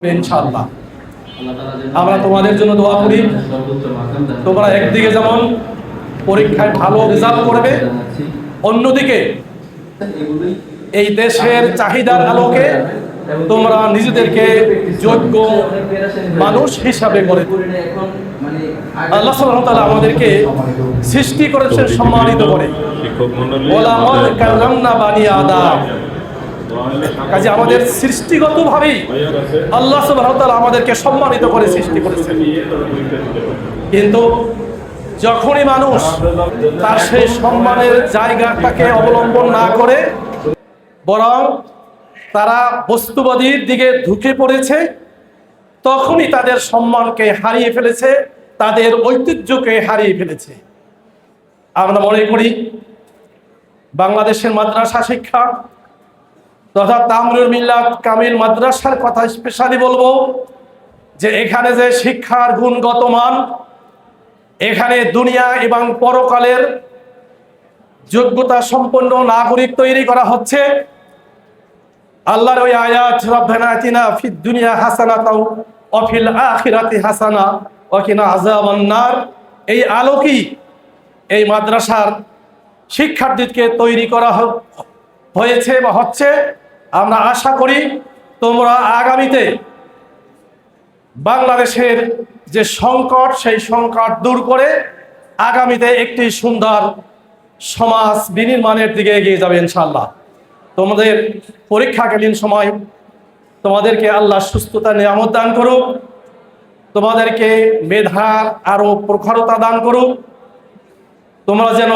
ইনশাআল্লাহ আমরা তোমাদের জন্য দোয়া করি। তোমরা একদিকে যেমন পরীক্ষায় ভালো রেজাল্ট করবে, অন্যদিকে এই দেশের চাহিদার আলোকে তোমরা নিজেদেরকে যোগ্য মানুষ হিসাবে গড়ে তুলবে। আল্লাহ সুবহানাহু ওয়া তাআলা আমাদেরকে সৃষ্টি করেছেন সম্মানিত করে, ওয়ালাকাদ কাররামনা বানি আদম। কাজে আমাদের সৃষ্টিগতভাবেই আল্লাহ সুবহানাহু ওয়া তাআলা আমাদেরকে সম্মানিত করে সৃষ্টি করেছেন। কিন্তু যখনই মানুষ তার সেই সম্মানের জায়গাটাকে অবলম্বন না করে বরং তারা বস্তুবাদীর দিকে ঢুকে পড়েছে, তখনই তাদের সম্মানকে হারিয়ে ফেলেছে, তাদের ঐতিহ্যকে হারিয়ে ফেলেছে। আমরা মনে করি বাংলাদেশের মাদ্রাসা শিক্ষা তথা তামরুল মিল্লাত কামিল মাদ্রাসার কথা স্পেশালি বলবো যে এখানে যে শিক্ষার গুণগত মান, এখানে দুনিয়া এবং পরকালের যোগ্যতা সম্পন্ন নাগরিক তৈরি করা হচ্ছে। আল্লাহর ওই আয়াত রব্বানা আতিনা ফিদ দুনিয়া হাসানাতাও ওয়া ফিল আখিরাতি হাসানা ওয়া কিনা আযাবান নার, এই আলোকই এই মাদ্রাসার শিক্ষার্থীকে তৈরি করা হয়েছে বা হচ্ছে। আমরা আশা করি তোমরা আগামীতে বাংলাদেশের যে সংকট, সেই সংকট দূর করে আগামীতে একটি সুন্দর সমাজ বিনির্মাণের দিকে এগিয়ে যাবে ইনশাআল্লাহ। তোমাদের পরীক্ষাকালীন সময় তোমাদেরকে আল্লাহ সুস্থতা নিয়ামত দান করুক, তোমাদেরকে মেধার আরো প্রখরতা দান করুক। তোমরা যেন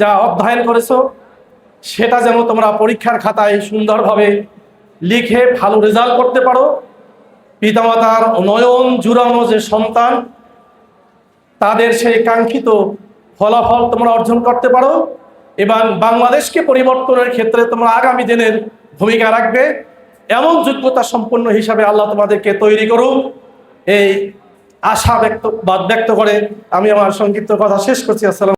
যা অধ্যয়ন করেছো সেটা যেন তোমরা পরীক্ষার খাতায় সুন্দরভাবে লিখে ভালো রেজাল্ট করতে পারো। পিতামাতার নয়ন জুড়ানো যে সন্তান, তাদের সেই কাঙ্ক্ষিত ফলাফল তোমরা অর্জন করতে পারো এবং বাংলাদেশকে পরিবর্তনের ক্ষেত্রে তোমরা আগামী দিনের ভূমিকা রাখবে, এমন যোগ্যতা সম্পন্ন হিসাবে আল্লাহ তোমাদেরকে তৈরি করুক। এই আশা ব্যক্ত করে আমি আমার সংক্ষিপ্ত কথা শেষ করছি। আসসালাম।